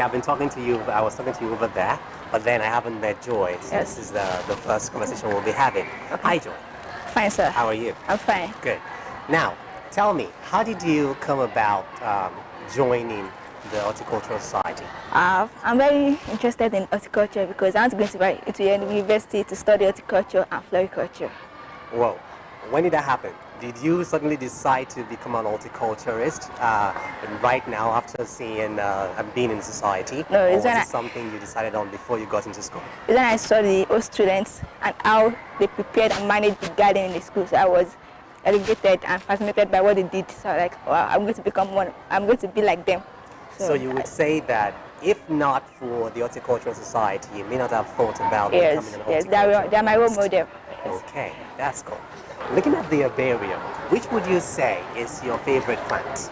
I've been talking to you, I was talking to you over there, but then I haven't met Joy. So Yes. This is the first conversation we'll be having. Hi, Joy. Fine, sir. How are you? I'm fine. Good. Now, tell me, how did you come about joining the Horticultural Society? I'm very interested in horticulture because I want to go into university to study horticulture and floriculture. Whoa. When did that happen? Did you suddenly decide to become an horticulturist right now after seeing and being in society? No, or it's was when it something you decided on before you got into school? Then I saw the old students and how they prepared and managed the garden in the school. So I was educated and fascinated by what they did. So I was like, wow, I'm going to become one. I'm going to be like them. So you would say that if not for the Horticultural Society, you may not have thought about becoming an Yes, horticulturalist. they are my role model. Okay, that's cool. Looking at the herbarium, which would you say is your favorite plant?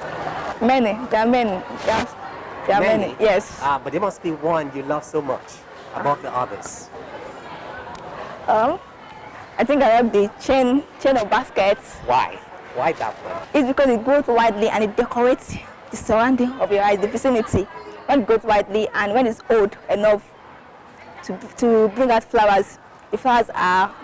Many, there are many. There are many. Yes. But there must be one you love so much above the others. I think I love the chain of baskets. Why? Why that one? It's because it grows widely and it decorates the surrounding of your eyes, the vicinity. When it grows widely and when it's old enough to bring out flowers, the flowers are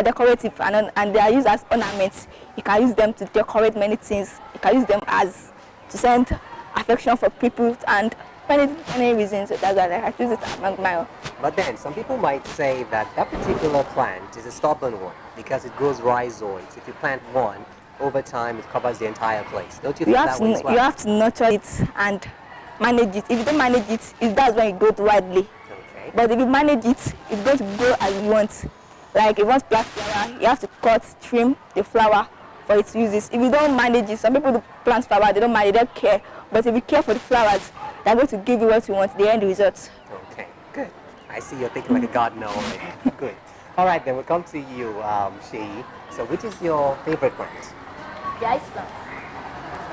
decorative and they are used as ornaments. You can use them to decorate many things. You can use them as to send affection for people and many reasons. So that's why I choose it among my own. But then some people might say that that particular plant is a stubborn one because it grows rhizoids. If you plant one, over time it covers the entire place. Don't you think that way as well? You have to nurture it and manage it. If you don't manage it, that's when it grows widely. Okay. But if you manage it, it's going to grow as you want. Like if you want plant flower, you have to trim the flower for its uses. If you don't manage it, some people do plant flower, they don't manage, they don't care. But if you care for the flowers, they're going to give you what you want, the end result. Okay, good. I see you're thinking like a gardener already. Good. All right, then we'll come to you, Shei. So which is your favorite plant? The ice plant.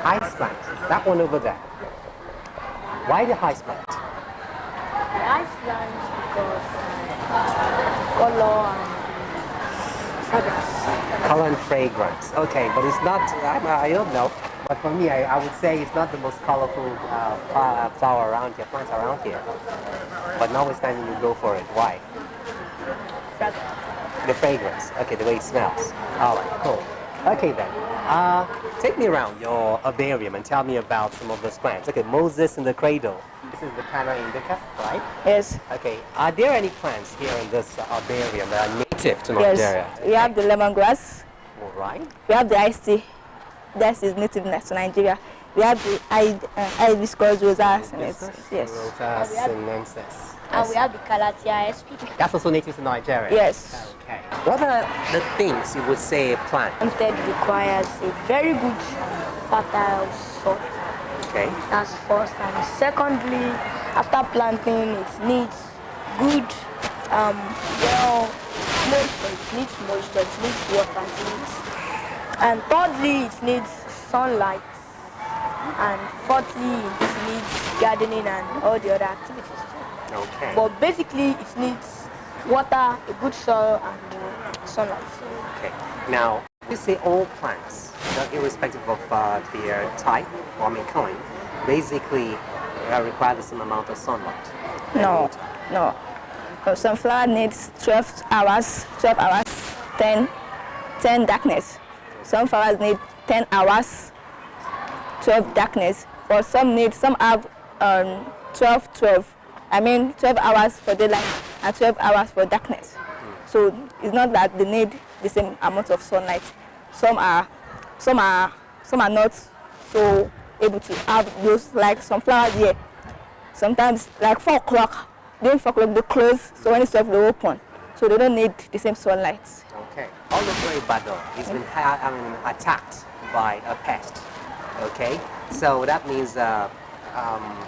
Ice plant. That one over there. Why the ice plant? The ice plant because color and fragrance. Color and fragrance. Okay, but it's not, I don't know. But for me, I would say it's not the most colorful flower around here, plants around here. But notwithstanding, you go for it. Why? Fragrance. The fragrance. Okay, the way it smells. All right, cool. Okay then. Take me around your herbarium and tell me about some of those plants. Okay, Moses in the cradle. This is the Canna indica, right? Yes. Okay. Are there any plants here in this herbarium that are native to Nigeria? Yes. We have the lemongrass. All right. We have the iced tea. That is native to Nigeria. We have the hibiscus rosas. Yes. Rosas sinensis. And we have the Calathea sp. That's also native to Nigeria? Yes. Okay. What are the things you would say a plant? Planted requires a very good fertile soil. Okay. That's first. And secondly, after planting, it needs good, moisture. It needs moisture. It needs water. It needs. And thirdly, it needs sunlight. And fourthly, it needs gardening and all the other activities. Okay. But basically, it needs water, a good soil, and sunlight. Okay. Now, you say all plants, irrespective of their type or kind, basically require the same amount of sunlight. No. Sunflower needs 12 hours, 10 darkness. Some flowers need 10 hours, 12 darkness. But some have 12. I mean 12 hours for daylight and 12 hours for darkness. So it's not that they need the same amount of sunlight. Some are not so able to have those, like some flowers here. Sometimes like 4 o'clock, during 4 o'clock they close, so when it's 12 they open. So they don't need the same sunlight. Okay. All over Ibadan has been attacked by a pest. Okay. So that means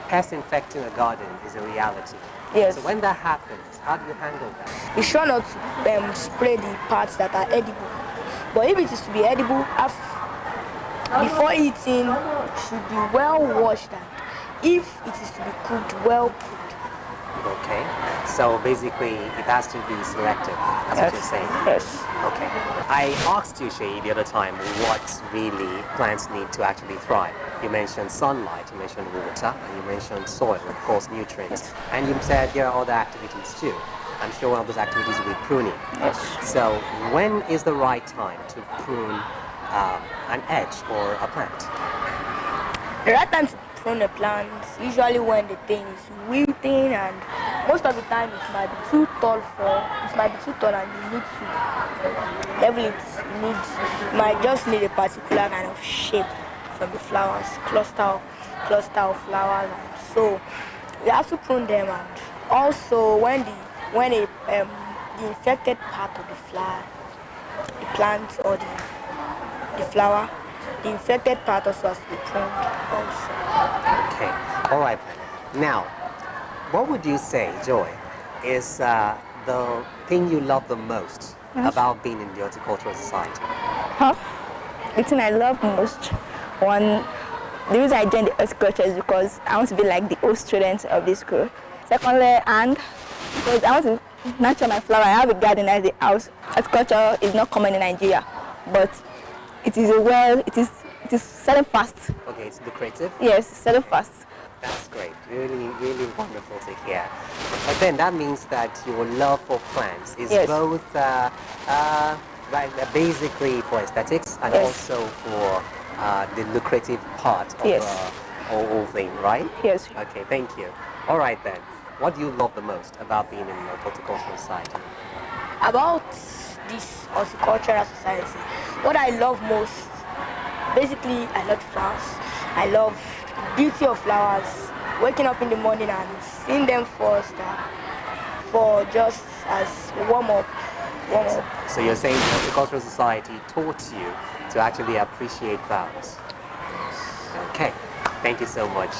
pest infecting a garden is a reality. Yes. So when that happens, how do you handle that? Be sure not to spray the parts that are edible. But if it is to be edible, before eating, it should be well washed. And if it is to be cooked, well cooked. Okay. So basically, it has to be selective. That's what you're saying. Yes. Okay. I asked you, Shay, the other time what really plants need to actually thrive. You mentioned sunlight, you mentioned water, and you mentioned soil, of course, nutrients. And you said there are other activities too. I'm sure one of those activities will be pruning. Yes. So when is the right time to prune an edge or a plant? The right time to prune a plant usually when the thing is wilting, and most of the time it might be too tall and you need to level it. You might just need a particular kind of shape from the flowers, cluster of flowers. So you have to prune them, and also when the infected part of the flower, the plant or the flower, the infected part also has to be pruned also. Okay, all right then. Now, what would you say, Joy, is the thing you love the most about being in the Horticultural Society? The thing I love most, the reason I joined the horticulture is because I want to be like the old students of this school. Secondly, and because I want to nurture my flower. I have a garden at the house. Horticulture is not common in Nigeria, but it is selling fast. Okay, it's lucrative. Yes, selling fast. That's great. Really, really wonderful to hear. But then that means that your love for plants is both basically for aesthetics and also for the lucrative part of the whole thing, right? Yes. Okay, thank you. All right then. What do you love the most about being in the Horticultural Society? About this horticultural society, what I love most, basically I love flowers. I love the beauty of flowers. Waking up in the morning and seeing them first for just as warm up. So you're saying the Horticultural Society taught you to actually appreciate flowers? Okay. Thank you so much,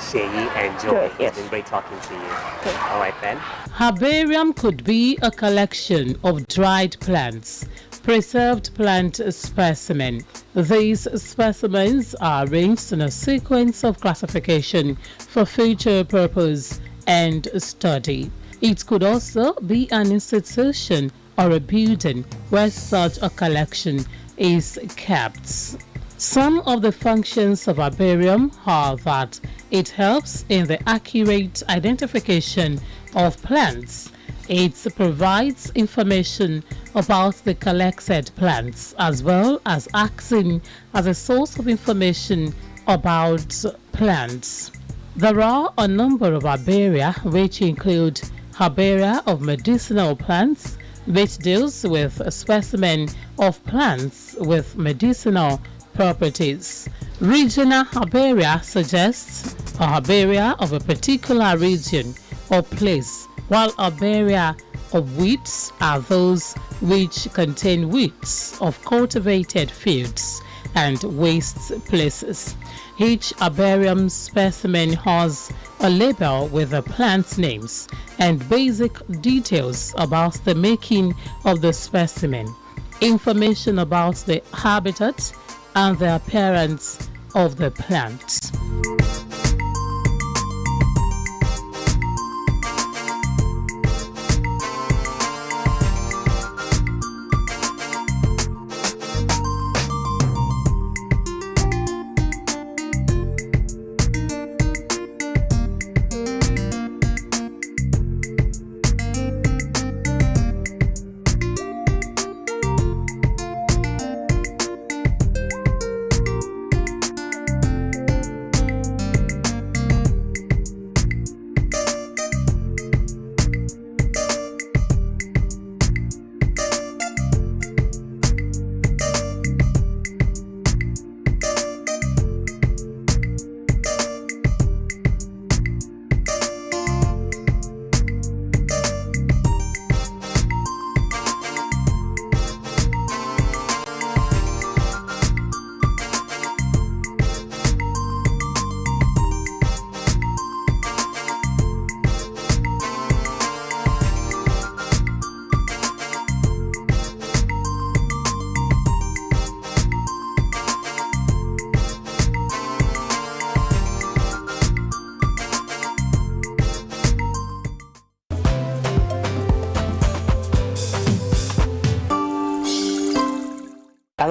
Sheyi and Joy. It's been great talking to you. All right then. Herbarium could be a collection of dried plants, preserved plant specimen. These specimens are arranged in a sequence of classification for future purpose and study. It could also be an institution or a building where such a collection is kept. Some of the functions of herbarium are that it helps in the accurate identification of plants. It provides information about the collected plants as well as acting as a source of information about plants. There are a number of herbaria which include herbaria of medicinal plants, which deals with a specimen of plants with medicinal properties. Regional herbaria suggests a herbaria of a particular region or place, while herbaria of weeds are those which contain weeds of cultivated fields and waste places. Each herbarium specimen has a label with the plant's names and basic details about the making of the specimen, information about the habitat and the appearance of the plant.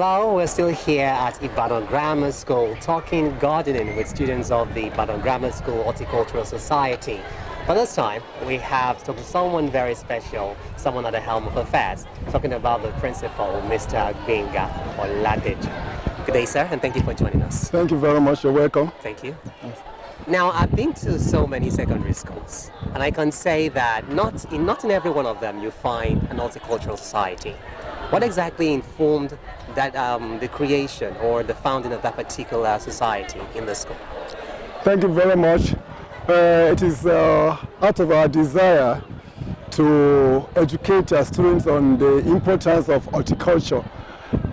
Hello, we're still here at Ibadan Grammar School talking gardening with students of the Ibadan Grammar School Horticultural Society. For this time, we have talked to someone very special, someone at the helm of affairs, talking about the principal, Mr. Benga Oladeji. Good day, sir, and thank you for joining us. Thank you very much. You're welcome. Thank you. Now, I've been to so many secondary schools, and I can say that not in every one of them you find an horticultural society. What exactly informed that the creation or the founding of that particular society in the school? Thank you very much. It is out of our desire to educate our students on the importance of horticulture.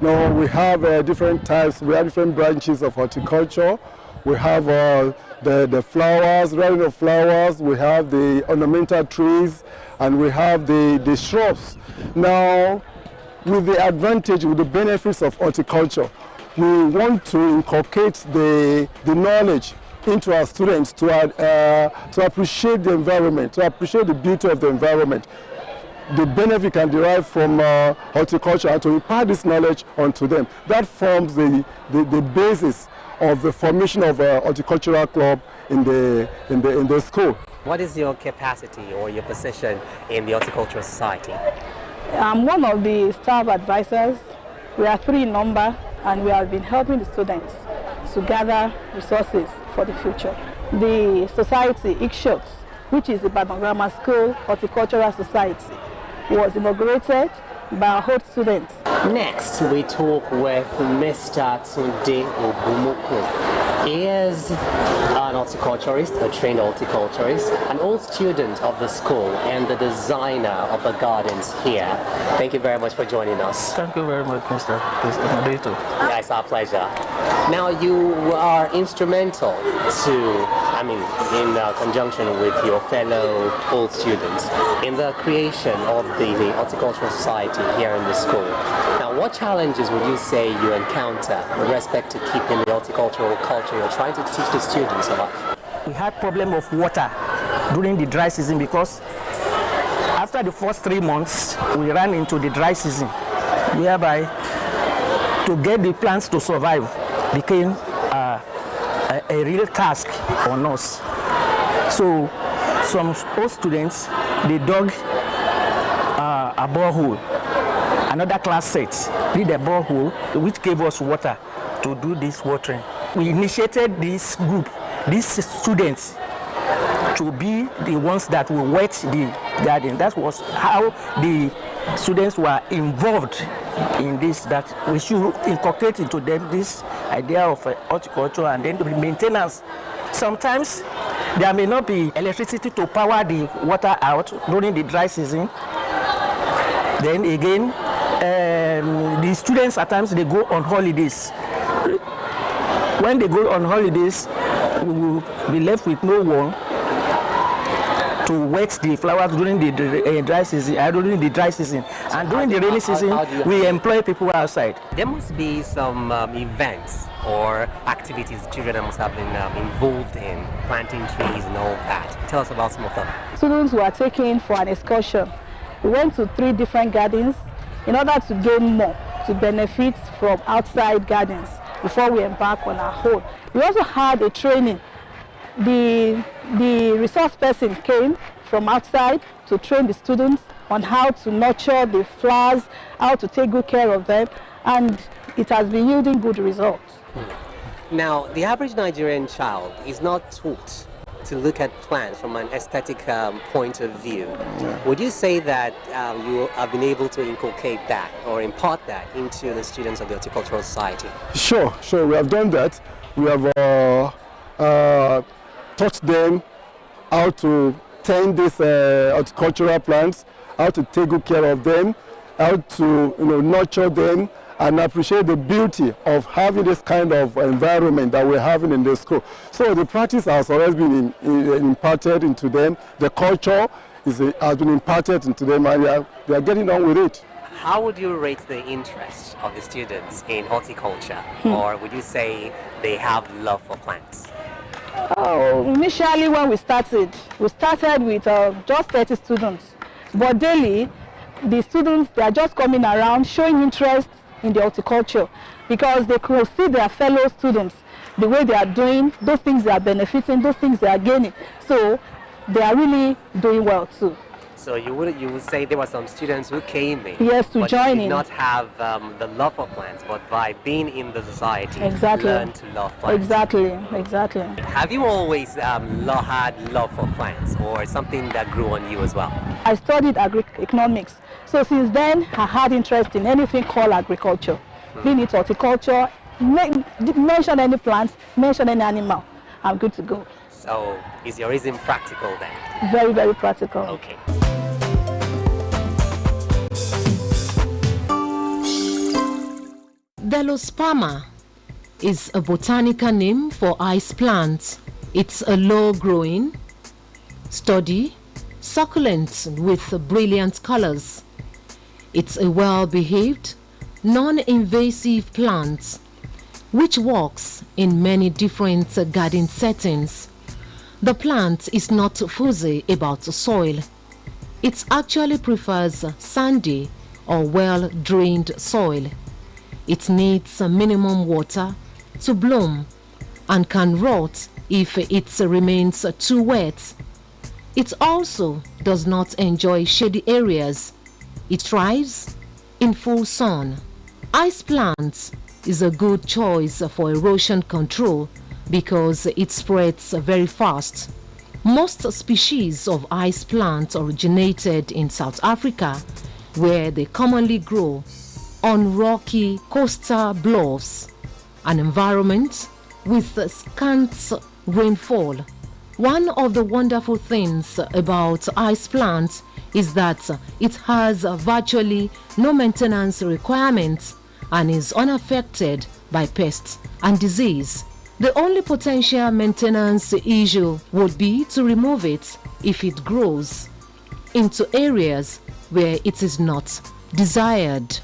Now, we have different types, we have different branches of horticulture. We have the flowers, rearing of flowers, we have the ornamental trees, and we have the shrubs. Now, with the advantage, with the benefits of horticulture, we want to inculcate the knowledge into our students to appreciate the environment, to appreciate the beauty of the environment, the benefit can derive from horticulture, and to impart this knowledge onto them. That forms the basis of the formation of a horticultural club in the school. What is your capacity or your position in the Horticultural Society? I'm one of the staff advisors. We are 3 in number, and we have been helping the students to gather resources for the future. The society, ICSHOT, which is the Ibadan Grammar School Horticultural Society, was inaugurated by our host students. Next, we talk with Mr. Tunde Ogumoko. He is an horticulturist, a trained horticulturist, an old student of the school and the designer of the gardens here. Thank you very much for joining us. Thank you very much, Mr. Moderator. Yeah, it's our pleasure. Now, you are instrumental in conjunction with your fellow old students in the creation of the Horticultural Society here in the school. Now, what challenges would you say you encounter with respect to keeping the horticultural culture you're trying to teach the students alive? We had problem of water during the dry season because after the first 3 months, we ran into the dry season, whereby to get the plants to survive became a real task on us. So some old students, they dug a borehole. Another class set did a borehole which gave us water to do this watering. We initiated this group, these students, to be the ones that will wet the garden. That was how the students were involved in this, that we should inculcate into them this idea of horticulture and then the maintenance. Sometimes there may not be electricity to power the water out during the dry season. Then again, the students at times they go on holidays. When they go on holidays, we will be left with no one to wet the flowers during the dry season. During the dry season, and during the rainy season, we employ people outside. There must be some events or activities children must have been involved in, planting trees and all that. Tell us about some of them. Students were taken for an excursion. We went to 3 different gardens in order to gain more, to benefit from outside gardens before we embark on our own. We also had a training. The resource person came from outside to train the students on how to nurture the flowers, how to take good care of them, and it has been yielding good results. Now, the average Nigerian child is not taught to look at plants from an aesthetic point of view. Yeah. Would you say that you have been able to inculcate that or impart that into the students of the Horticultural Society? Sure, we have done that. We have taught them how to tend these horticultural plants, how to take good care of them, how to nurture them, and appreciate the beauty of having this kind of environment that we're having in the school. So the practice has always been imparted into them. The culture has been imparted into them, and they are getting on with it. How would you rate the interest of the students in horticulture? Or would you say they have love for plants? Initially when we started with just 30 students. But daily, the students, they are just coming around, showing interest in the horticulture, because they could see their fellow students, the way they are doing, those things they are benefiting, those things they are gaining. So they are really doing well too. So you would say there were some students who came in, yes, to but join did in. not have the love for plants, but by being in the society, Exactly. learn to love plants. Exactly. Have you always had love for plants, or something that grew on you as well? I studied agri-economics, so since then I had interest in anything called agriculture, being it horticulture, mention any plants, mention any animal, I'm good to go. So is your reason practical then? Very, very practical. Okay. Delosperma is a botanical name for ice plants. It's a low-growing, sturdy, succulent with brilliant colors. It's a well-behaved, non-invasive plant which works in many different garden settings. The plant is not fussy about soil. It actually prefers sandy or well-drained soil. It needs minimum water to bloom and can rot if it remains too wet. It also does not enjoy shady areas. It thrives in full sun. Ice plant is a good choice for erosion control because it spreads very fast. Most species of ice plants originated in South Africa, where they commonly grow on rocky coastal bluffs, an environment with scant rainfall. One of the wonderful things about ice plants is that it has virtually no maintenance requirements and is unaffected by pests and disease. The only potential maintenance issue would be to remove it if it grows into areas where it is not desired.